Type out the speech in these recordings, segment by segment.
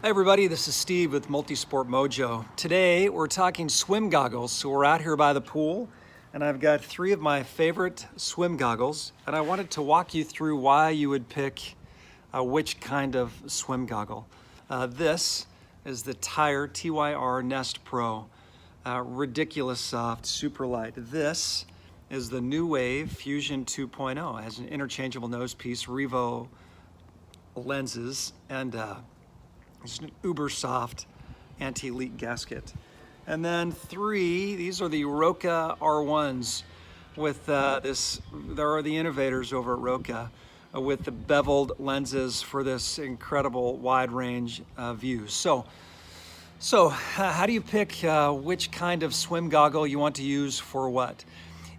Hi everybody, this is Steve with Multisport Mojo. Today we're talking swim goggles. So we're out here by the pool and I've got three of my favorite swim goggles and I wanted to walk you through why you would pick which kind of swim goggle. This is the Tyr Nest Pro. Ridiculous soft, super light. This is the New Wave Fusion 2.0. It has an interchangeable nose piece, Revo lenses, and it's an uber soft anti-leak gasket. And then these are the Roka R1s with there are the innovators over at Roka with the beveled lenses for this incredible wide range view. So how do you pick which kind of swim goggle you want to use for what?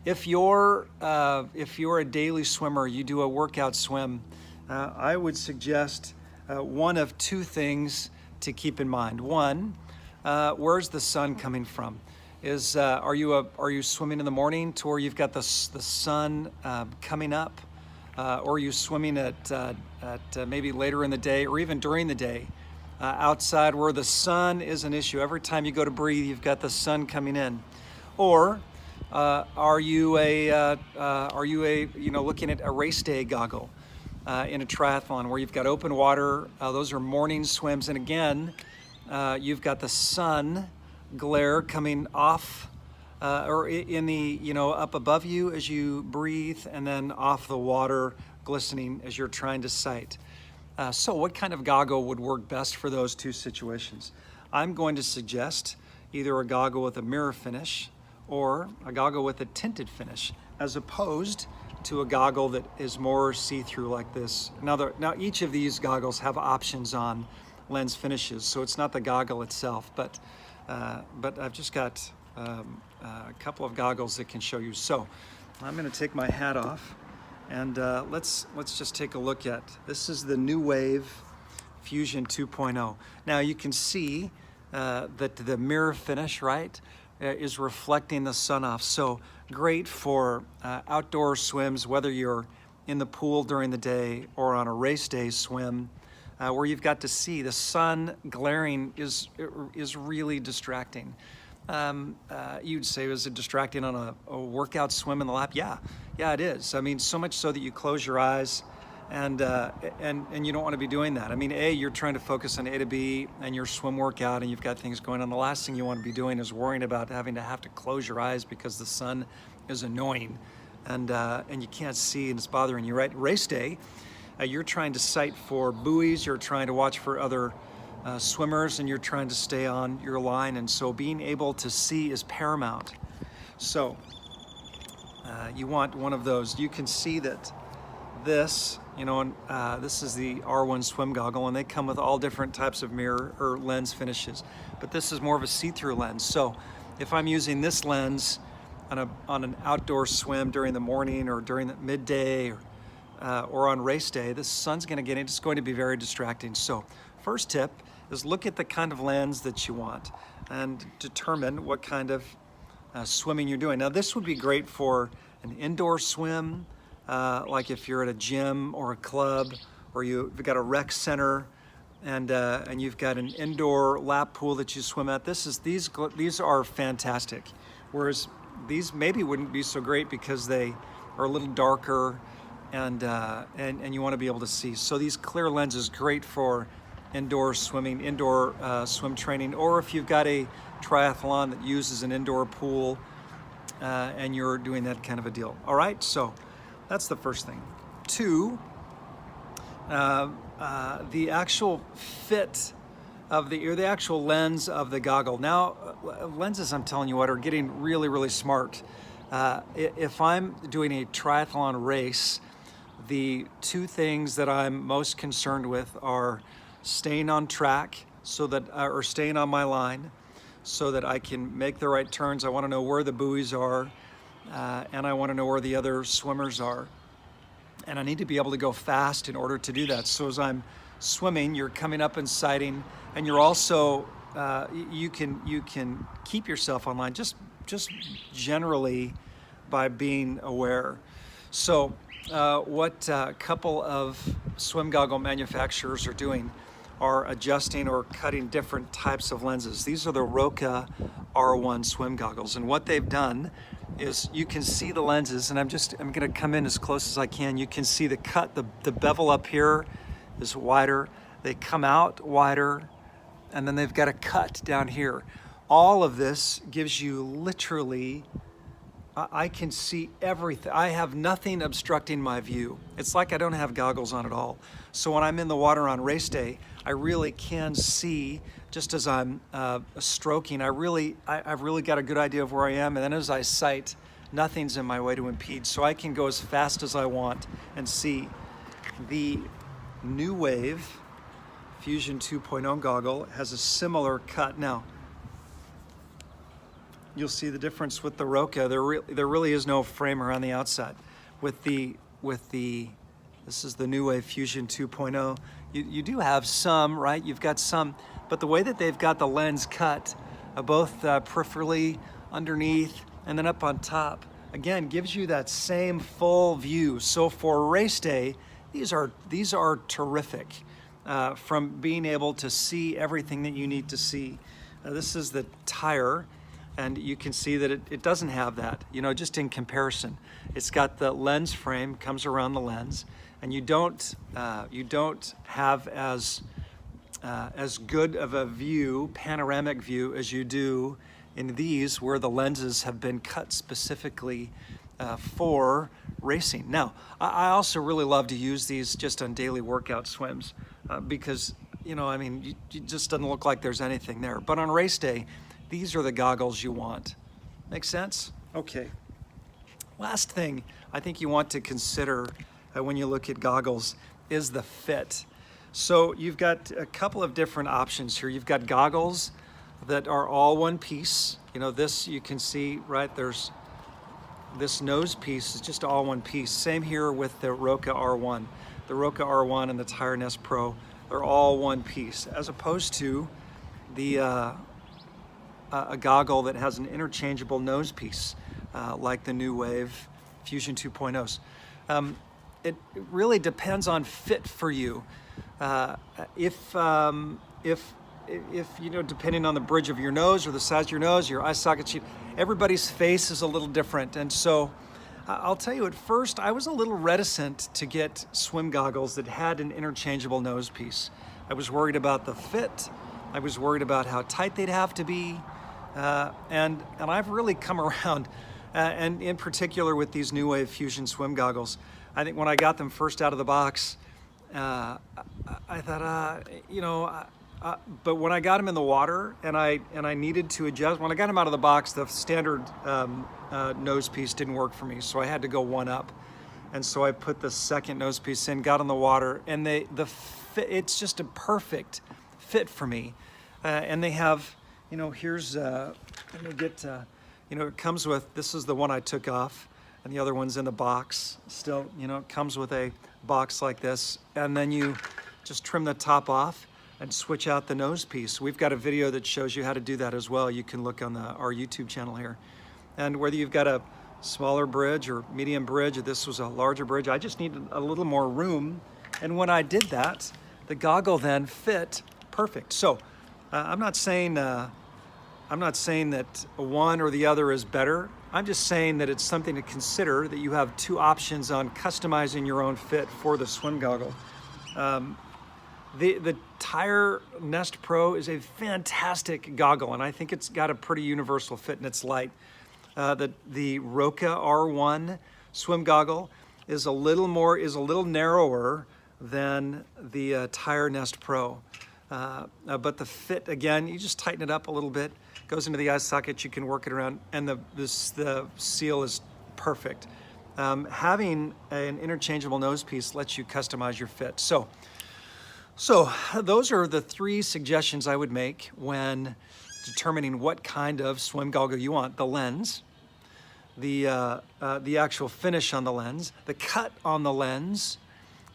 If you're a daily swimmer, you do a workout swim, I would suggest one of two things to keep in mind. One, where's the sun coming from? Are you swimming in the morning to where you've got the sun coming up, or are you swimming at maybe later in the day or even during the day outside where the sun is an issue? Every time you go to breathe, you've got the sun coming in. Or are you looking at a race day goggle? In a triathlon where you've got open water, those are morning swims, and again, you've got the sun glare coming off or in the, up above you as you breathe, and then off the water glistening as you're trying to sight. So what kind of goggle would work best for those two situations? I'm going to suggest either a goggle with a mirror finish or a goggle with a tinted finish, as opposed to a goggle that is more see-through like this. Now each of these goggles have options on lens finishes, so it's not the goggle itself, but I've just got a couple of goggles that can show you. So I'm going to take my hat off, and let's just take a look at this. Is the New Wave Fusion 2.0. Now you can see that the mirror finish, right, is reflecting the sun off. So great for outdoor swims, whether you're in the pool during the day or on a race day swim, where you've got to see the sun glaring is really distracting. You'd say, is it distracting on a workout swim in the lap? Yeah, it is. I mean, so much so that you close your eyes, and you don't want to be doing that. I mean, you're trying to focus on A to B and your swim workout, and you've got things going on. The last thing you want to be doing is worrying about having to close your eyes because the sun is annoying, and you can't see and it's bothering you. Right? Race day, you're trying to sight for buoys, you're trying to watch for other swimmers, and you're trying to stay on your line, and so being able to see is paramount. So you want one of those. You can see that this, this is the R1 swim goggle, and they come with all different types of mirror or lens finishes, but this is more of a see-through lens. So if I'm using this lens on an outdoor swim during the morning or during the midday or on race day, the sun's going to get in. It's going to be very distracting. So first tip is look at the kind of lens that you want and determine what kind of swimming you're doing. Now this would be great for an indoor swim, like if you're at a gym or a club, or you've got a rec center, and you've got an indoor lap pool that you swim at. These are fantastic. Whereas these maybe wouldn't be so great because they are a little darker, and you want to be able to see. So these clear lenses, great for indoor swimming, indoor swim training, or if you've got a triathlon that uses an indoor pool and you're doing that kind of a deal. All right, so that's the first thing. Two, the actual fit of the actual lens of the goggle. Now, lenses, I'm telling you what, are getting really, really smart. If I'm doing a triathlon race, the two things that I'm most concerned with are staying on track, or staying on my line, so that I can make the right turns. I want to know where the buoys are, and I want to know where the other swimmers are. And I need to be able to go fast in order to do that. So as I'm swimming, you're coming up and sighting, and you're also, you can keep yourself online just generally by being aware. So what a couple of swim goggle manufacturers are doing are adjusting or cutting different types of lenses. These are the Roka R1 swim goggles, and what they've done is you can see the lenses, and I'm gonna come in as close as I can. You can see the cut, the bevel up here is wider. They come out wider, and then they've got a cut down here. All of this gives you literally, I can see everything. I have nothing obstructing my view. It's like I don't have goggles on at all. So when I'm in the water on race day, I really can see, just as I'm stroking, I've really got a good idea of where I am. And then as I sight, nothing's in my way to impede. So I can go as fast as I want and see. The New Wave Fusion 2.0 goggle has a similar cut. Now, you'll see the difference with the Roka. There really is no frame around the outside. This is the New Wave Fusion 2.0. You do have some, right? You've got some, but the way that they've got the lens cut, both peripherally, underneath, and then up on top, again, gives you that same full view. So for race day, these are terrific from being able to see everything that you need to see. This is the tire, and you can see that it doesn't have that, just in comparison. It's got the lens frame, comes around the lens, and you don't have as good of a view, panoramic view, as you do in these, where the lenses have been cut specifically for racing. Now, I also really love to use these just on daily workout swims because, it just doesn't look like there's anything there. But on race day, these are the goggles you want. Make sense? Okay. Last thing I think you want to consider when you look at goggles is the fit. So you've got a couple of different options here. You've got goggles that are all one piece. This you can see, right? There's this nose piece is just all one piece. Same here with the Roka R1. The Roka R1 and the Tire Nest Pro, they're all one piece, as opposed to the a goggle that has an interchangeable nose piece, like the New Wave Fusion 2.0s. It really depends on fit for you. If depending on the bridge of your nose or the size of your nose, your eye socket shape, everybody's face is a little different. And so I'll tell you, at first I was a little reticent to get swim goggles that had an interchangeable nose piece. I was worried about the fit. I was worried about how tight they'd have to be. And I've really come around, and in particular with these New Wave Fusion swim goggles. I think when I got them first out of the box, I thought, but when I got them in the water and I needed to adjust, when I got them out of the box, the standard nose piece didn't work for me, so I had to go one up. And so I put the second nose piece in, got in the water, and it's just a perfect fit for me. And they have, here's, let me get, it comes with, this is the one I took off, and the other one's in the box. Still, it comes with a box like this, and then you just trim the top off and switch out the nose piece. We've got a video that shows you how to do that as well. You can look on our YouTube channel here. And whether you've got a smaller bridge or medium bridge, or this was a larger bridge, I just needed a little more room. And when I did that, the goggle then fit perfect. So I'm not saying that one or the other is better. I'm just saying that it's something to consider, that you have two options on customizing your own fit for the swim goggle. The Tire Nest Pro is a fantastic goggle, and I think it's got a pretty universal fit, and it's light. The Roka R1 swim goggle is a little narrower than the Tire Nest Pro. But the fit, again, you just tighten it up a little bit, goes into the eye socket, you can work it around, and the seal is perfect. Having an interchangeable nose piece lets you customize your fit. So those are the three suggestions I would make when determining what kind of swim goggle you want: the lens, the actual finish on the lens, the cut on the lens,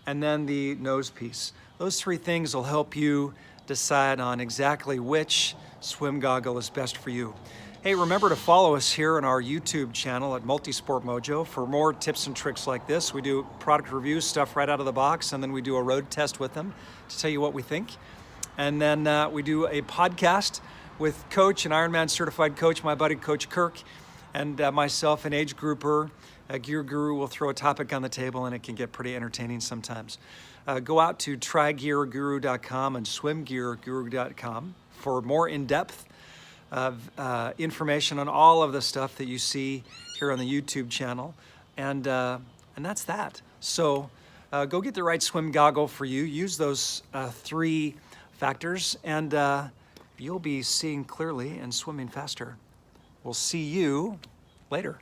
and then the nose piece. Those three things will help you decide on exactly which swim goggle is best for you. Hey, remember to follow us here on our YouTube channel at Multisport Mojo for more tips and tricks like this. We do product reviews, stuff right out of the box, and then we do a road test with them to tell you what we think. And then we do a podcast with coach, an Ironman certified coach, my buddy Coach Kirk, and myself, an age grouper. A Gear Guru will throw a topic on the table, and it can get pretty entertaining sometimes. Go out to trygearguru.com and swimgearguru.com for more in-depth information on all of the stuff that you see here on the YouTube channel. And that's that. So go get the right swim goggle for you. Use those 3 factors, and you'll be seeing clearly and swimming faster. We'll see you later.